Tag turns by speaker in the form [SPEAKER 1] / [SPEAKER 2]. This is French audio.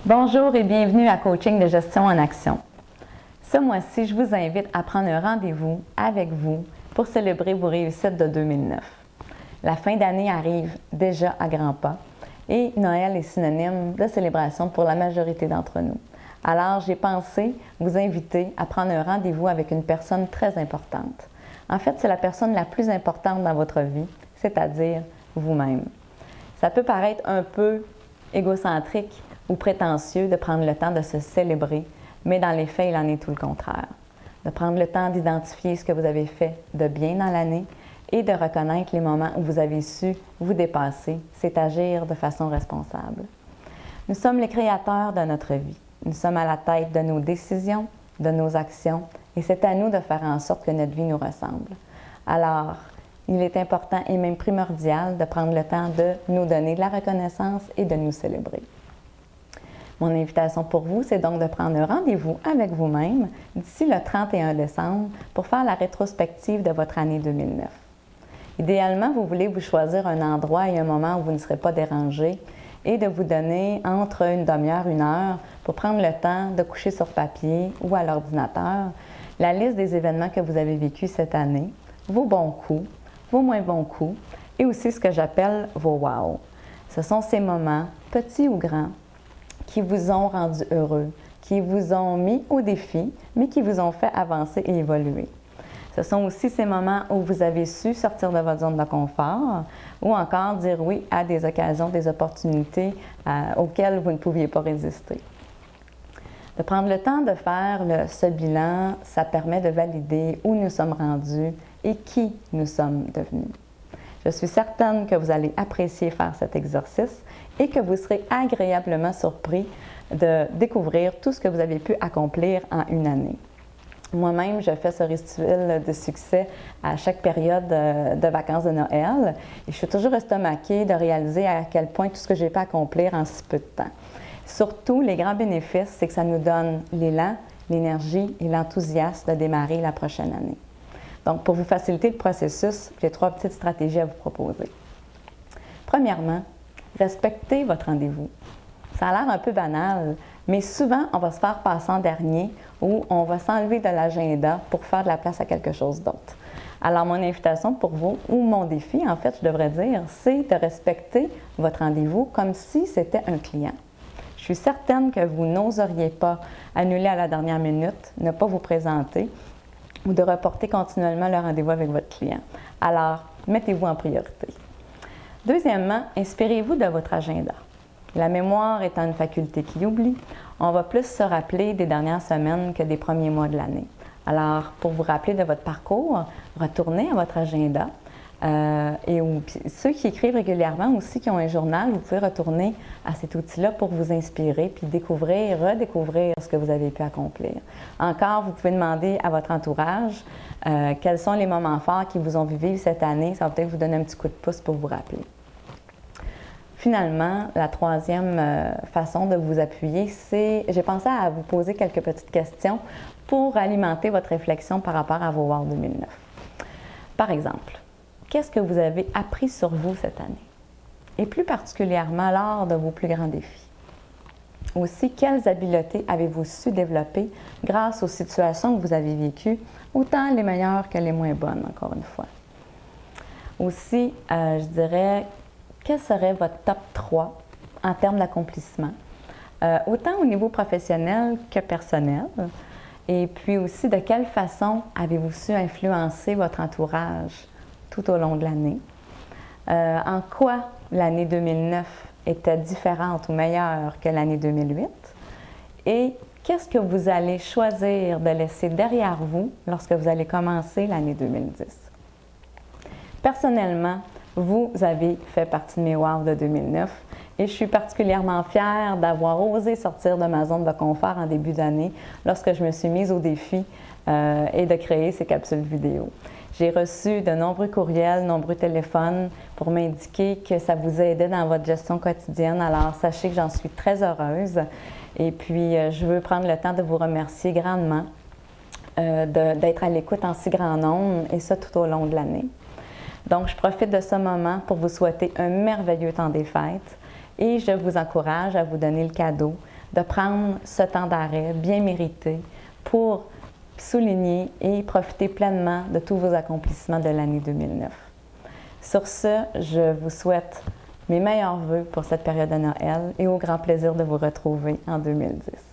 [SPEAKER 1] Bonjour et bienvenue à Coaching de gestion en action. Ce mois-ci, je vous invite à prendre un rendez-vous avec vous pour célébrer vos réussites de 2009. La fin d'année arrive déjà à grands pas et Noël est synonyme de célébration pour la majorité d'entre nous. Alors, j'ai pensé vous inviter à prendre un rendez-vous avec une personne très importante. En fait, c'est la personne la plus importante dans votre vie, c'est-à-dire vous-même. Ça peut paraître un peu égocentrique ou prétentieux de prendre le temps de se célébrer, mais dans les faits, il en est tout le contraire. De prendre le temps d'identifier ce que vous avez fait de bien dans l'année et de reconnaître les moments où vous avez su vous dépasser, c'est agir de façon responsable. Nous sommes les créateurs de notre vie. Nous sommes à la tête de nos décisions, de nos actions, et c'est à nous de faire en sorte que notre vie nous ressemble. Alors, il est important et même primordial de prendre le temps de nous donner de la reconnaissance et de nous célébrer. Mon invitation pour vous, c'est donc de prendre un rendez-vous avec vous-même d'ici le 31 décembre pour faire la rétrospective de votre année 2009. Idéalement, vous voulez vous choisir un endroit et un moment où vous ne serez pas dérangé et de vous donner entre une demi-heure, une heure pour prendre le temps de coucher sur papier ou à l'ordinateur la liste des événements que vous avez vécus cette année, vos bons coups, vos moins bons coups et aussi ce que j'appelle vos wow. Ce sont ces moments, petits ou grands, qui vous ont rendu heureux, qui vous ont mis au défi, mais qui vous ont fait avancer et évoluer. Ce sont aussi ces moments où vous avez su sortir de votre zone de confort ou encore dire oui à des occasions, des opportunités auxquelles vous ne pouviez pas résister. De prendre le temps de faire ce bilan, ça permet de valider où nous sommes rendus et qui nous sommes devenus. Je suis certaine que vous allez apprécier faire cet exercice et que vous serez agréablement surpris de découvrir tout ce que vous avez pu accomplir en une année. Moi-même, je fais ce rituel de succès à chaque période de vacances de Noël et je suis toujours estomaquée de réaliser à quel point tout ce que j'ai pu accomplir en si peu de temps. Surtout, les grands bénéfices, c'est que ça nous donne l'élan, l'énergie et l'enthousiasme de démarrer la prochaine année. Donc, pour vous faciliter le processus, j'ai 3 petites stratégies à vous proposer. Premièrement, respectez votre rendez-vous. Ça a l'air un peu banal, mais souvent, on va se faire passer en dernier ou on va s'enlever de l'agenda pour faire de la place à quelque chose d'autre. Alors, mon invitation pour vous, ou mon défi, en fait, je devrais dire, c'est de respecter votre rendez-vous comme si c'était un client. Je suis certaine que vous n'oseriez pas annuler à la dernière minute, ne pas vous présenter ou de reporter continuellement le rendez-vous avec votre client. Alors, mettez-vous en priorité. Deuxièmement, inspirez-vous de votre agenda. La mémoire étant une faculté qui oublie, on va plus se rappeler des dernières semaines que des premiers mois de l'année. Alors, pour vous rappeler de votre parcours, retournez à votre agenda. Ceux qui écrivent régulièrement aussi, qui ont un journal, vous pouvez retourner à cet outil-là pour vous inspirer puis découvrir, redécouvrir ce que vous avez pu accomplir. Encore, vous pouvez demander à votre entourage quels sont les moments forts qui vous ont vu vivre cette année. Ça va peut-être vous donner un petit coup de pouce pour vous rappeler. Finalement, la troisième façon de vous appuyer, c'est, j'ai pensé à vous poser quelques petites questions pour alimenter votre réflexion par rapport à vos Wow 2009. Par exemple, qu'est-ce que vous avez appris sur vous cette année? Et plus particulièrement lors de vos plus grands défis. Aussi, quelles habiletés avez-vous su développer grâce aux situations que vous avez vécues, autant les meilleures que les moins bonnes, encore une fois. Aussi, je dirais, quel serait votre top 3 en termes d'accomplissement, autant au niveau professionnel que personnel, et puis aussi de quelle façon avez-vous su influencer votre entourage tout au long de l'année. En quoi l'année 2009 était différente ou meilleure que l'année 2008? Et qu'est-ce que vous allez choisir de laisser derrière vous lorsque vous allez commencer l'année 2010? Personnellement, vous avez fait partie de mes Wow de 2009 et je suis particulièrement fière d'avoir osé sortir de ma zone de confort en début d'année lorsque je me suis mise au défi et de créer ces capsules vidéo. J'ai reçu de nombreux courriels, nombreux téléphones pour m'indiquer que ça vous aidait dans votre gestion quotidienne. Alors, sachez que j'en suis très heureuse. Et puis, je veux prendre le temps de vous remercier grandement d'être à l'écoute en si grand nombre, et ça tout au long de l'année. Donc, je profite de ce moment pour vous souhaiter un merveilleux temps des fêtes et je vous encourage à vous donner le cadeau de prendre ce temps d'arrêt bien mérité pour souligner et profiter pleinement de tous vos accomplissements de l'année 2009. Sur ce, je vous souhaite mes meilleurs vœux pour cette période de Noël et au grand plaisir de vous retrouver en 2010.